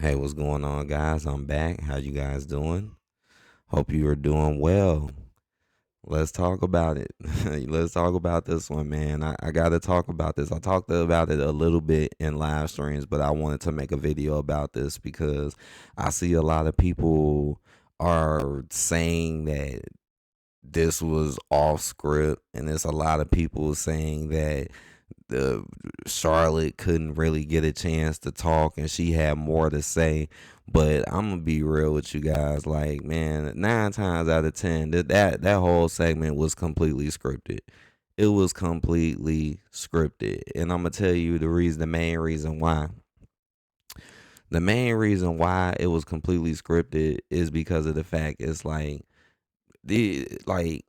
Hey, what's going on, guys? I'm back. How you guys doing? Hope you are doing well. Let's talk about it. Let's talk about this one, man. I got to talk about this. I talked about it a little bit in live streams, but I wanted to make a video about this because I see a lot of people are saying that this was off script, and there's a lot of people saying that the Charlotte couldn't really get a chance to talk and she had more to say. But I'm gonna be real with you guys. Like, man, 9 times out of 10, that whole segment was completely scripted. It was completely scripted. And I'm gonna tell you the main reason why. The main reason why it was completely scripted is because of the fact it's like like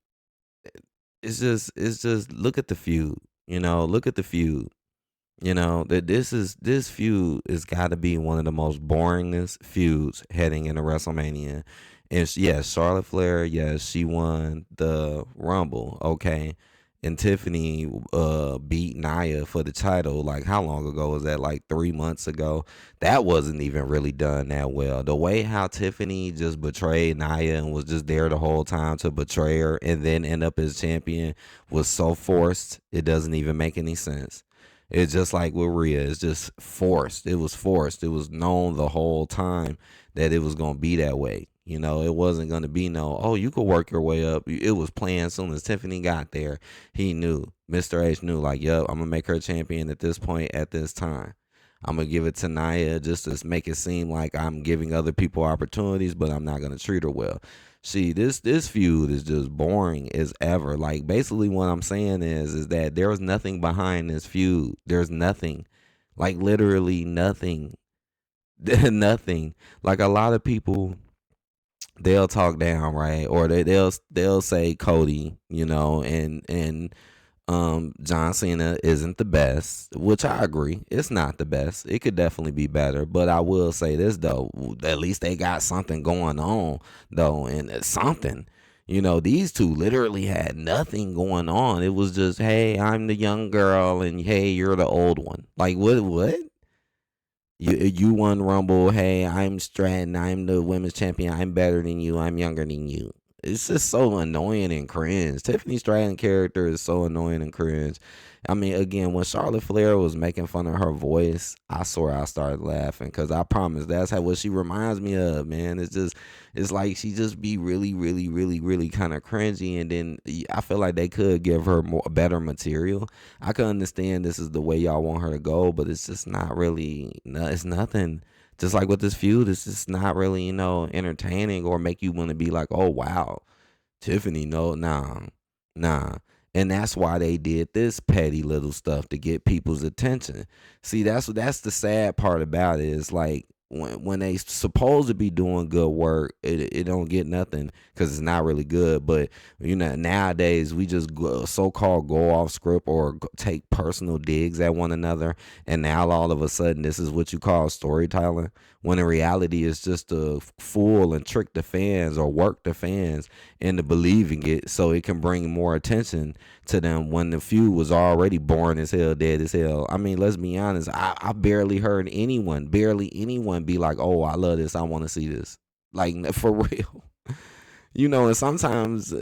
it's just look at the feud. Look at the feud. That this feud has got to be one of the most boringest feuds heading into WrestleMania. And yes, Charlotte Flair, yes, she won the Rumble, okay. And Tiffany beat Nia for the title. Like, how long ago was that? Like 3 months ago. That wasn't even really done that well. The way how Tiffany just betrayed Nia and was just there the whole time to betray her and then end up as champion was so forced. It doesn't even make any sense. It's just like with Rhea. It's just forced. It was forced. It was known the whole time that it was going to be that way. It wasn't going to be no, oh, you could work your way up. It was planned as soon as Tiffany got there. He knew. Mr. H knew, like, yep, I'm going to make her champion at this point, at this time. I'm going to give it to Nia just to make it seem like I'm giving other people opportunities, but I'm not going to treat her well. See, this feud is just boring as ever. Like, basically what I'm saying is that there was nothing behind this feud. There's nothing. Like, literally nothing. Nothing. Like, a lot of people, they'll talk down, right? Or they'll say Cody, and John Cena isn't the best, which I agree. It's not the best. It could definitely be better. But I will say this though, at least they got something going on though, and it's something. These two literally had nothing going on. It was just, hey, I'm the young girl, and hey, you're the old one. Like, what? You won Rumble. Hey, I'm Stratton. I'm the women's champion. I'm better than you. I'm younger than you. It's just so annoying and cringe. Tiffany Stratton character is so annoying and cringe. I mean, again, when Charlotte Flair was making fun of her voice, I swear I started laughing because I promise that's how what she reminds me of, man. It's like she just be really, really, really, really kind of cringy, and then I feel like they could give her more better material. I can understand this is the way y'all want her to go, but it's just not really. No, it's nothing. Just like with this feud, it's just not really, entertaining or make you want to be like, oh wow, Tiffany, no, nah. And that's why they did this petty little stuff to get people's attention. See, that's the sad part about it. Is like when they supposed to be doing good work, it don't get nothing because it's not really good. But nowadays we just so called go off script or take personal digs at one another, and now all of a sudden this is what you call storytelling. When in reality, it's just to fool and trick the fans or work the fans into believing it so it can bring more attention to them when the feud was already boring as hell, dead as hell. I mean, let's be honest. I barely anyone be like, oh, I love this. I want to see this. Like, for real. And sometimes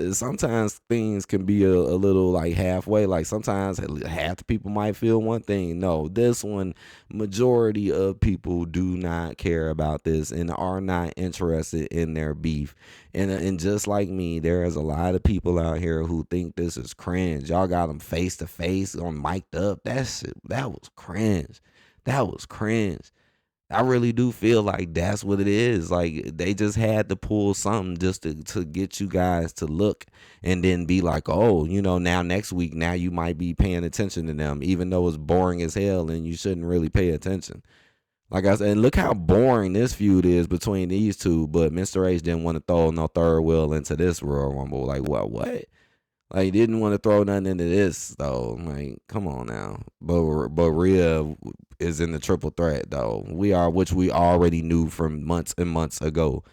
things can be a little like halfway. Like sometimes half the people might feel one thing. No, this one, majority of people do not care about this and are not interested in their beef. And just like me, there is a lot of people out here who think this is cringe. Y'all got them face to face on mic'd up. That was cringe. That was cringe. I really do feel like that's what it is. Like they just had to pull something just to get you guys to look and then be like, oh, now next week, now you might be paying attention to them, even though it's boring as hell and you shouldn't really pay attention. Like I said, and look how boring this feud is between these two, but Mr. H didn't want to throw no third wheel into this Royal Rumble. Like, what? Like, he didn't want to throw nothing into this though. Like, come on now. But Rhea is in the triple threat though. Which we already knew from months and months ago.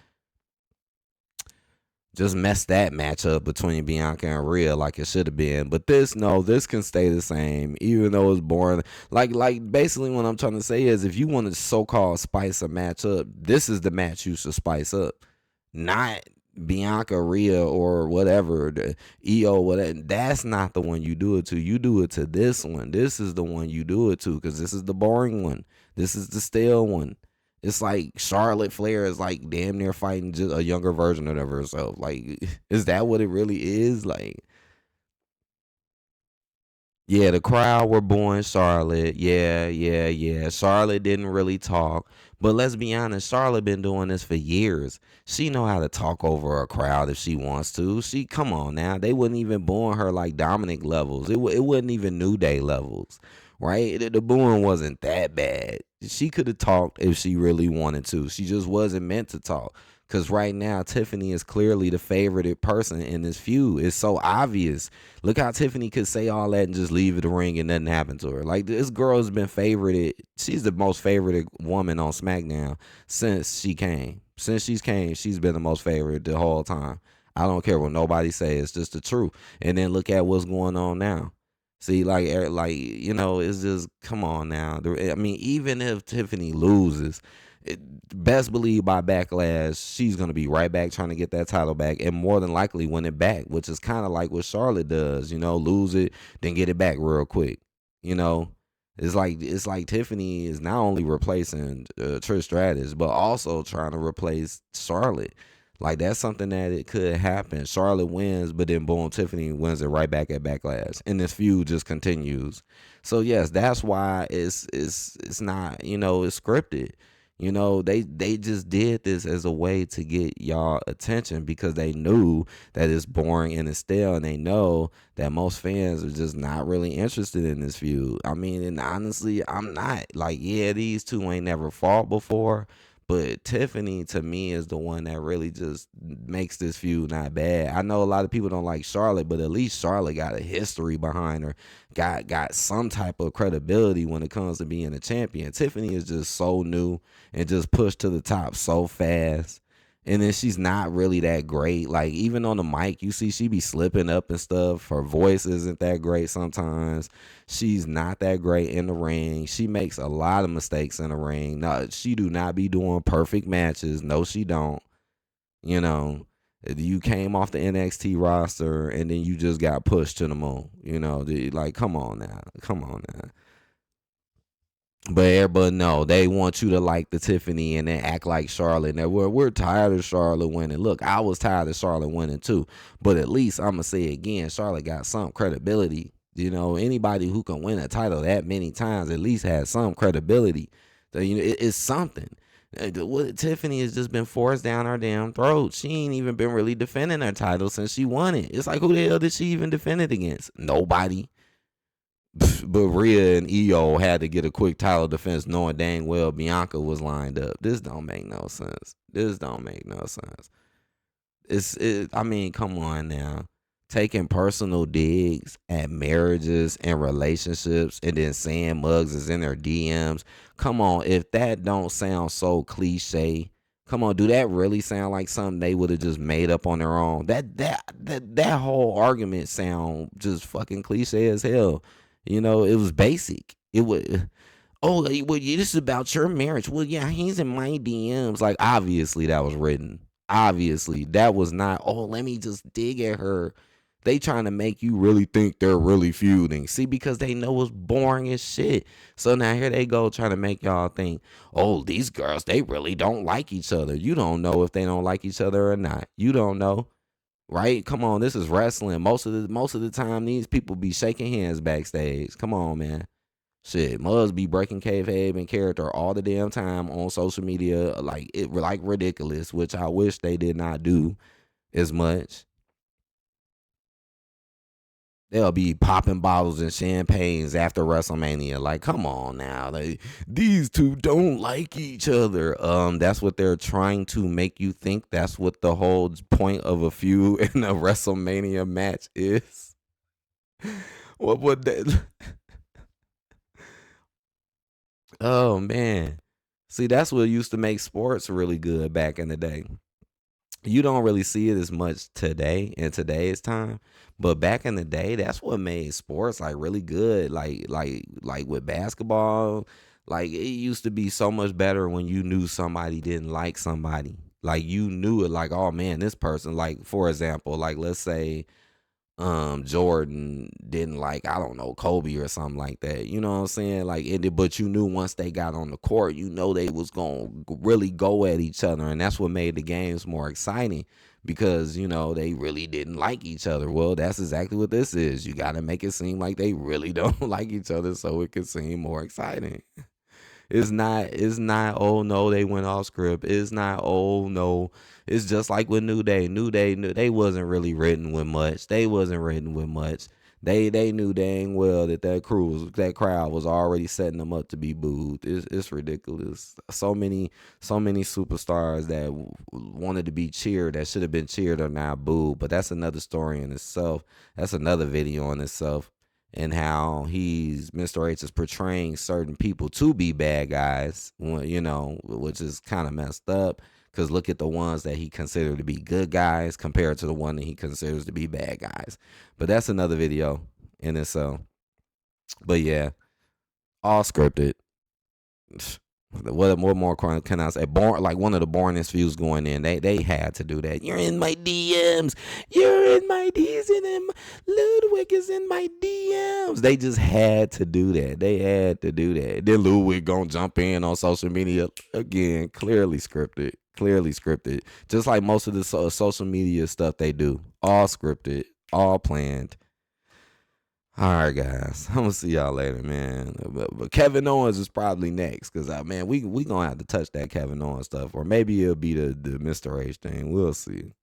just messed that match up between Bianca and Rhea like it should have been. But this, no, this can stay the same, even though it's boring. Like basically what I'm trying to say is if you want to so called spice a match up, this is the match you should spice up. Not Bianca, Rhea, or whatever, the EO, whatever. That's not the one you do it to. You do it to this one. This is the one you do it to because this is the boring one. This is the stale one. It's like Charlotte Flair is like damn near fighting just a younger version of herself. Like, is that what it really is? Like, yeah, the crowd were booing Charlotte. Yeah, yeah, yeah. Charlotte didn't really talk. But let's be honest, Charlotte been doing this for years. She know how to talk over a crowd if she wants to. She come on now. They wouldn't even booing her like Dominic levels. It wasn't even New Day levels. Right? The booing wasn't that bad. She could have talked if she really wanted to. She just wasn't meant to talk. Cause right now Tiffany is clearly the favorite person in this feud. It's so obvious. Look how Tiffany could say all that and just leave the ring and nothing happened to her. Like this girl has been favorited. She's the most favored woman on SmackDown since she came. Since she's came, she's been the most favorite the whole time. I don't care what nobody says. It's just the truth. And then look at what's going on now. See, like it's just come on now. I mean, even if Tiffany loses, it, best believe by backlash, she's gonna be right back trying to get that title back, and more than likely win it back, which is kind of like what Charlotte does. Lose it, then get it back real quick. You know, it's like Tiffany is not only replacing Trish Stratus, but also trying to replace Charlotte. Like that's something that it could happen. Charlotte wins, but then boom, Tiffany wins it right back at Backlash, and this feud just continues. So yes, that's why it's not it's scripted. They just did this as a way to get y'all attention because they knew that it's boring and it's stale, and they know that most fans are just not really interested in this feud. I mean, and honestly, I'm not. Like, yeah, these two ain't never fought before, but Tiffany to me is the one that really just makes this feud not bad. I know a lot of people don't like Charlotte, but at least Charlotte got a history behind her, got some type of credibility when it comes to being a champion. Tiffany is just so new and just pushed to the top so fast. And then she's not really that great. Like even on the mic, you see she be slipping up and stuff. Her voice isn't that great sometimes. She's not that great in the ring. She makes a lot of mistakes in the ring. No, she do not be doing perfect matches. No, she don't. You know, you came off the NXT roster and then you just got pushed to the moon. Like come on now, come on now. But everybody know they want you to like the Tiffany and then act like Charlotte. Now we're tired of Charlotte winning. Look, I was tired of Charlotte winning too. But at least I'm gonna say again, Charlotte got some credibility. Anybody who can win a title that many times at least has some credibility. So, it's something. What Tiffany has just been forced down our damn throat. She ain't even been really defending her title since she won it. It's like who the hell did she even defend it against? Nobody. But Rhea and EO had to get a quick title defense knowing dang well Bianca was lined up. This don't make no sense. This don't make no sense. I mean, come on now. Taking personal digs at marriages and relationships and then saying Muggs is in their DMs. Come on, if that don't sound so cliche, come on, do that really sound like something they would have just made up on their own? That whole argument sound just fucking cliche as hell. It was basic. It would. Oh, well, this is about your marriage. Well, yeah, he's in my DMs. Like, obviously, that was written. Obviously, that was not. Oh, let me just dig at her. They trying to make you really think they're really feuding. See, because they know it's boring as shit. So now here they go trying to make y'all think, oh, these girls, they really don't like each other. You don't know if they don't like each other or not. You don't know. Right? Come on, this is wrestling. Most of the time, these people be shaking hands backstage. Come on, man. Shit, Muzz be breaking kayfabe and character all the damn time on social media, like ridiculous, which I wish they did not do as much. They'll be popping bottles and champagnes after WrestleMania. Like, come on now. These two don't like each other. That's what they're trying to make you think. That's what the whole point of a feud in a WrestleMania match is. What would that? Oh man. See, that's what used to make sports really good back in the day. You don't really see it as much today in today's time, but back in the day, that's what made sports like really good. Like with basketball, like it used to be so much better when you knew somebody didn't like somebody. Like you knew it, like, oh man, this person, like for example, like let's say Jordan didn't like, I don't know, Kobe or something like that. You know what I'm saying? Like but you knew once they got on the court, you know they was going to really go at each other, and that's what made the games more exciting because, you know, they really didn't like each other. Well, that's exactly what this is. You got to make it seem like they really don't like each other so it can seem more exciting. It's not, oh no, they went off script. It's not, oh no. It's just like with New Day. They wasn't really written with much. They wasn't written with much. They knew dang well that crowd was already setting them up to be booed. It's ridiculous. So many superstars that wanted to be cheered that should have been cheered are now booed. But that's another story in itself. That's another video in itself, and how he's Mr. H is portraying certain people to be bad guys, you know, which is kind of messed up. Because look at the ones that he considered to be good guys compared to the one that he considers to be bad guys. But that's another video in itself. But yeah, all scripted. What more can I say? Born, like one of the boringest views going in. They had to do that. You're in my DMs. You're in my D's and them. Ludwig is in my DMs. They just had to do that. They had to do that. Then Ludwig gonna jump in on social media again. Clearly scripted. Clearly scripted. Just like most of the social media stuff they do. All scripted. All planned. All right, guys. I'm gonna see y'all later, man. But Kevin Owens is probably next, cause man, we gonna have to touch that Kevin Owens stuff, or maybe it'll be the Mr. H thing. We'll see.